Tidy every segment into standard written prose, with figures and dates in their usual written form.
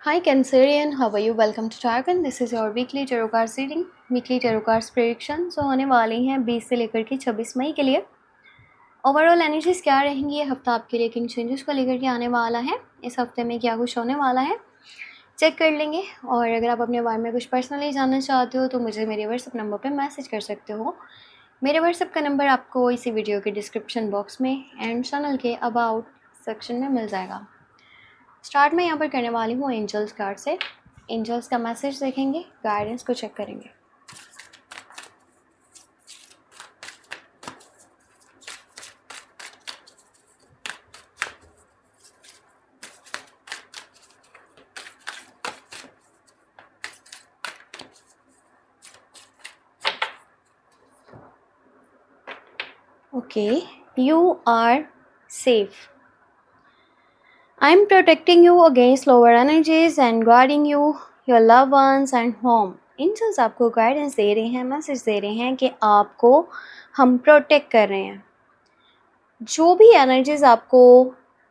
Hi Cancerian, how are you? Welcome to Tarkan. This is your weekly tarot card reading. Weekly tarot cards prediction जो होने वाली हैं 20 से लेकर के 26 मई के लिए। ओवरऑल एनर्जीज क्या रहेंगी ये हफ्ता आपके लिए, किन चेंजेस को लेकर के आने वाला है, इस हफ्ते में क्या कुछ होने वाला है चेक कर लेंगे। और अगर आप अपने बारे में कुछ पर्सनली जानना चाहते हो तो मुझे मेरे व्हाट्सअप नंबर पे मैसेज कर सकते हो। मेरे व्हाट्सअप का नंबर आपको इसी वीडियो के डिस्क्रिप्शन बॉक्स में एंड चैनल के अबाउट सेक्शन में मिल जाएगा। स्टार्ट में यहाँ पर करने वाली हूँ एंजल्स कार्ड से। एंजल्स का मैसेज देखेंगे, गाइडेंस को चेक करेंगे। Okay, you are safe. I am protecting you against lower energies and guarding you, your loved ones and home. Angels आपको गाइडेंस दे रहे हैं, मैसेज दे रहे हैं कि आपको हम प्रोटेक्ट कर रहे हैं। जो भी एनर्जीज आपको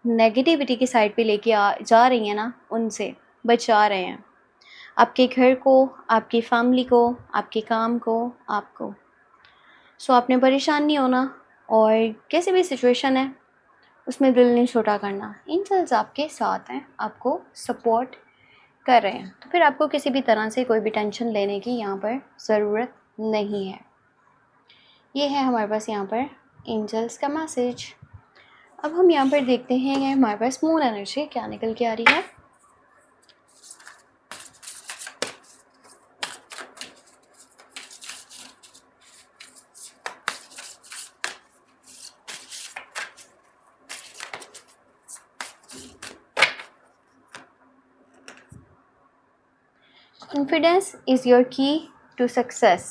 नेगेटिविटी की साइड पे लेके जा रही हैं ना, उनसे बचा रहे हैं। आपके घर को, आपकी फैमिली को, आपके काम को, आपको। सो आपने परेशान नहीं होना और कैसी भी सिचुएशन है उसमें दिल नहीं छोटा करना। एंजल्स आपके साथ हैं, आपको सपोर्ट कर रहे हैं, तो फिर आपको किसी भी तरह से कोई भी टेंशन लेने की यहाँ पर ज़रूरत नहीं है। ये है हमारे पास यहाँ पर एंजल्स का मैसेज। अब हम यहाँ पर देखते हैं कि हमारे पास मून एनर्जी क्या निकल के आ रही है। कॉन्फिडेंस इज़ योर की टू सक्सेस।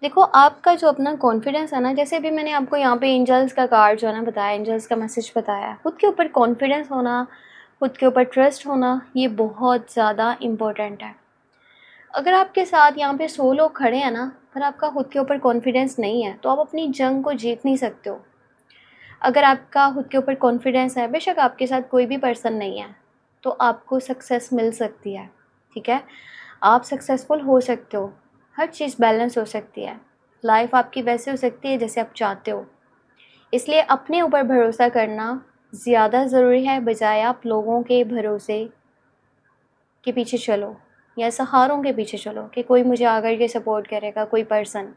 देखो, आपका जो अपना कॉन्फिडेंस है ना, जैसे भी मैंने आपको यहाँ पे एंजल्स का कार्ड जो है ना बताया, एंजल्स का मैसेज बताया, खुद के ऊपर कॉन्फिडेंस होना, खुद के ऊपर ट्रस्ट होना, ये बहुत ज़्यादा इम्पोर्टेंट है। अगर आपके साथ यहाँ पे 100 लोग खड़े हैं ना, पर आपका खुद के ऊपर कॉन्फिडेंस नहीं है, तो आप अपनी जंग को जीत नहीं सकते हो। अगर आपका खुद के ऊपर कॉन्फिडेंस है, बेशक आपके साथ कोई भी पर्सन नहीं है, तो आपको सक्सेस मिल सकती है। ठीक है, आप सक्सेसफुल हो सकते हो, हर चीज़ बैलेंस हो सकती है, लाइफ आपकी वैसे हो सकती है जैसे आप चाहते हो। इसलिए अपने ऊपर भरोसा करना ज़्यादा ज़रूरी है, बजाय आप लोगों के भरोसे के पीछे चलो या सहारों के पीछे चलो कि कोई मुझे आकर के सपोर्ट करेगा, कोई पर्सन।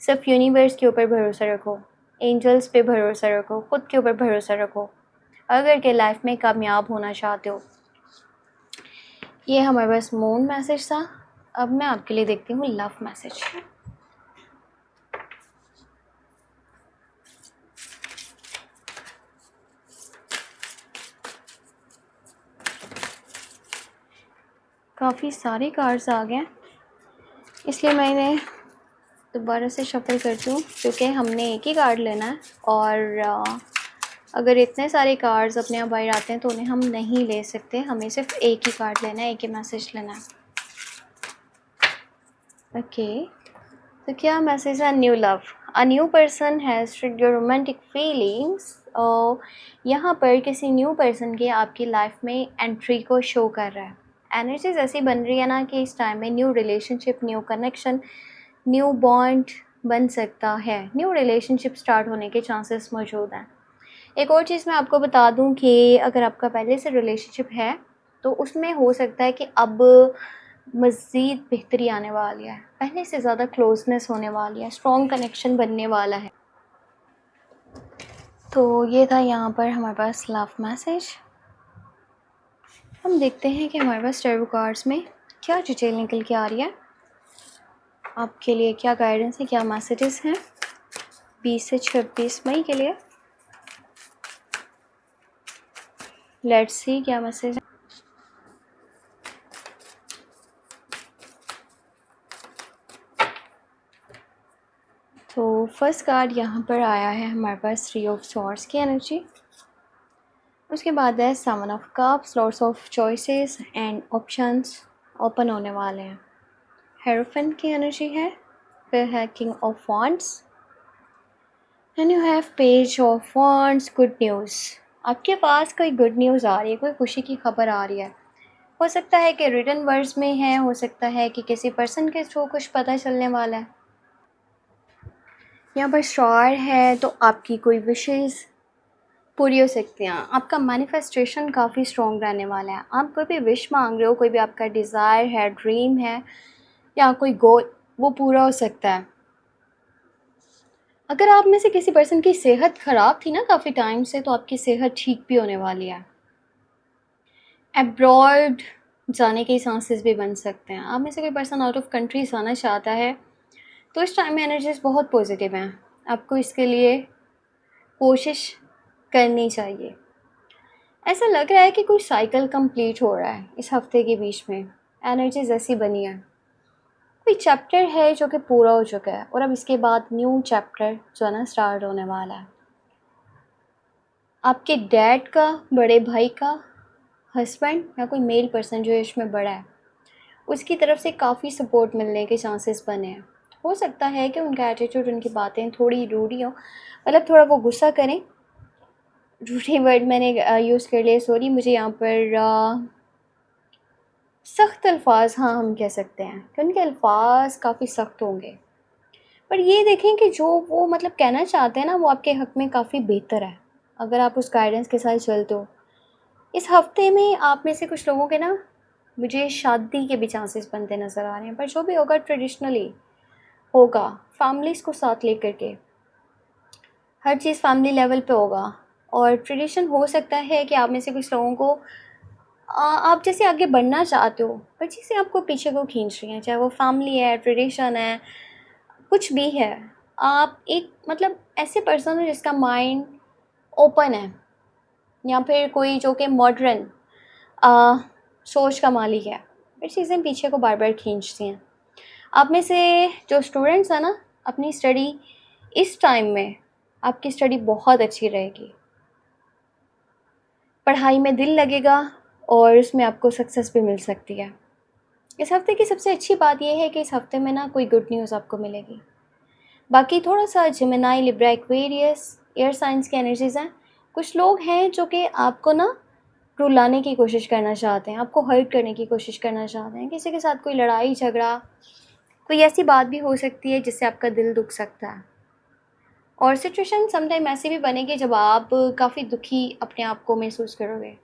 सिर्फ यूनिवर्स के ऊपर भरोसा रखो, एंजल्स पे भरोसा रखो, खुद के ऊपर भरोसा रखो अगर के लाइफ में कामयाब होना चाहते हो। ये हमारे पास मून मैसेज था। अब मैं आपके लिए देखती हूँ लव मैसेज। काफ़ी सारे कार्ड्स आ गए, इसलिए मैंने दोबारा से शफल करती हूँ, क्योंकि हमने एक ही कार्ड लेना है और अगर इतने सारे कार्ड्स अपने आप बाहर आते हैं तो उन्हें हम नहीं ले सकते। हमें सिर्फ एक ही कार्ड लेना है, एक ही मैसेज लेना है। ओके, तो क्या मैसेज है? New love, a new person has triggered your romantic feelings. यहाँ पर किसी न्यू पर्सन के आपकी लाइफ में एंट्री को शो कर रहा है। एनर्जीज ऐसी बन रही है ना कि इस टाइम में new relationship, new connection, new bond बन सकता है। न्यू रिलेशनशिप स्टार्ट होने के चांसेस मौजूद हैं। एक और चीज़ मैं आपको बता दूं कि अगर आपका पहले से रिलेशनशिप है तो उसमें हो सकता है कि अब मज़ीद बेहतरी आने वाली है, पहले से ज़्यादा क्लोजनेस होने वाली है, स्ट्रॉन्ग कनेक्शन बनने वाला है। तो ये था यहाँ पर हमारे पास लव मैसेज। हम देखते हैं कि हमारे पास टैरो कार्ड्स में क्या डिटेल निकल के आ रही है, आपके लिए क्या गाइडेंस है, क्या मैसेजेस हैं 20 से 26 मई के लिए। लेट्स सी क्या मैसेज है। तो फर्स्ट कार्ड यहाँ पर आया है हमारे पास 3 ऑफ सॉर्ड्स की एनर्जी। उसके बाद है 7 of cups, lots of choices and options open होने वाले हैं। हेरोफेंट की एनर्जी है, फिर है king of wands and you have page of wands. Good news, आपके पास कोई गुड न्यूज़ आ रही है, कोई खुशी की खबर आ रही है। हो सकता है कि रिटन वर्ड्स में है, हो सकता है कि किसी पर्सन के थ्रू कुछ पता चलने वाला है। यहाँ पर स्टार है तो आपकी कोई विशेज़ पूरी हो सकती हैं। आपका मैनिफेस्टेशन काफ़ी स्ट्रॉन्ग रहने वाला है। आप कोई भी विश मांग रहे हो, कोई भी आपका डिज़ायर है, ड्रीम है या कोई गोल, वो पूरा हो सकता है। अगर आप में से किसी पर्सन की सेहत ख़राब थी ना काफ़ी टाइम से, तो आपकी सेहत ठीक भी होने वाली है। अब्रॉड जाने के चांसेस भी बन सकते हैं। आप में से कोई पर्सन आउट ऑफ कंट्री जाना चाहता है, तो इस टाइम में एनर्जीज़ बहुत पॉजिटिव हैं। आपको इसके लिए कोशिश करनी चाहिए। ऐसा लग रहा है कि कोई साइकिल कंप्लीट हो रहा है इस हफ्ते के बीच में। एनर्जीज ऐसी बनी है, कोई चैप्टर है जो कि पूरा हो चुका है और अब इसके बाद न्यू चैप्टर जो है ना स्टार्ट होने वाला है। आपके डैड का, बड़े भाई का, हस्बैंड या कोई मेल पर्सन जो एज में बड़ा है, उसकी तरफ से काफ़ी सपोर्ट मिलने के चांसेस बने हैं। हो सकता है कि उनका एटीट्यूड, उनकी बातें थोड़ी रूडी हो, मतलब थोड़ा वो गुस्सा करें। रूडी वर्ड मैंने यूज़ कर लिया, सॉरी। मुझे यहाँ पर सख्त अल्फाज, हाँ हम कह सकते हैं कि उनके अल्फाज काफ़ी सख्त होंगे, पर ये देखें कि जो वो मतलब कहना चाहते हैं ना, वो आपके हक़ में काफ़ी बेहतर है अगर आप उस गाइडेंस के साथ चलते हो। इस हफ्ते में आप में से कुछ लोगों के ना मुझे शादी के भी चांसेस बनते नज़र आ रहे हैं, पर जो भी होगा ट्रेडिशनली होगा, फैमिलीज़ को साथ लेकर के। हर चीज़ फैमिली लेवल पे होगा और ट्रेडिशन हो सकता है कि आप में से कुछ लोगों को आप जैसे आगे बढ़ना चाहते हो, पर चीज़ें आपको पीछे को खींच रही हैं, चाहे वो फैमिली है, ट्रेडिशन है, कुछ भी है। आप एक मतलब ऐसे पर्सन हो जिसका माइंड ओपन है, या फिर कोई जो कि मॉडर्न सोच का मालिक है, पर चीज़ें पीछे को बार बार खींचती हैं। आप में से जो स्टूडेंट्स हैं ना, अपनी स्टडी इस टाइम में आपकी स्टडी बहुत अच्छी रहेगी, पढ़ाई में दिल लगेगा और उसमें आपको सक्सेस भी मिल सकती है। इस हफ़्ते की सबसे अच्छी बात यह है कि इस हफ़्ते में ना कोई गुड न्यूज़ आपको मिलेगी। बाकी थोड़ा सा Gemini, Libra, Aquarius, air science की एनर्जीज़ हैं। कुछ लोग हैं जो कि आपको ना रुलाने की कोशिश करना चाहते हैं, आपको हर्ट करने की कोशिश करना चाहते हैं। किसी के साथ कोई लड़ाई झगड़ा, कोई ऐसी बात भी हो सकती है जिससे आपका दिल दुख सकता है। और सिचुएशन समटाइम ऐसी भी बनेगी जब आप काफ़ी दुखी अपने आप को महसूस करोगे।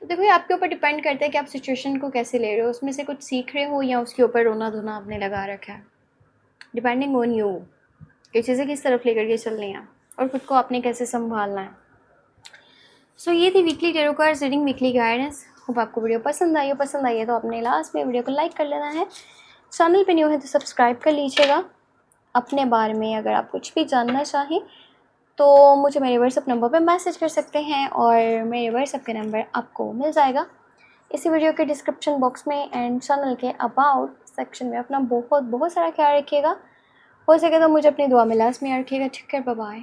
तो देखो, ये आपके ऊपर डिपेंड करता है कि आप सिचुएशन को कैसे ले रहे हो, उसमें से कुछ सीख रहे हो या उसके ऊपर रोना धोना आपने लगा रखा है। डिपेंडिंग ऑन यू कि चीज़ें किस तरफ लेकर के चलनी है और ख़ुद को आपने कैसे संभालना है। सो ये थी weekly tarot cards reading, weekly guidance. Hope आपको वीडियो पसंद आई हो। पसंद आई है तो आपने लास्ट में वीडियो को लाइक कर लेना है। चैनल पे न्यू है तो सब्सक्राइब कर लीजिएगा। अपने बारे में अगर आप कुछ भी जानना चाहें तो मुझे मेरे व्हाट्सएप नंबर पर मैसेज कर सकते हैं और मेरे व्हाट्सएप का नंबर आपको मिल जाएगा इसी वीडियो के डिस्क्रिप्शन बॉक्स में एंड चैनल के अबाउट सेक्शन में। अपना बहुत बहुत सारा ख्याल रखिएगा। हो सके तो मुझे अपनी दुआ में लास्ट में याद रखिएगा। ठीक है, बाय बाय।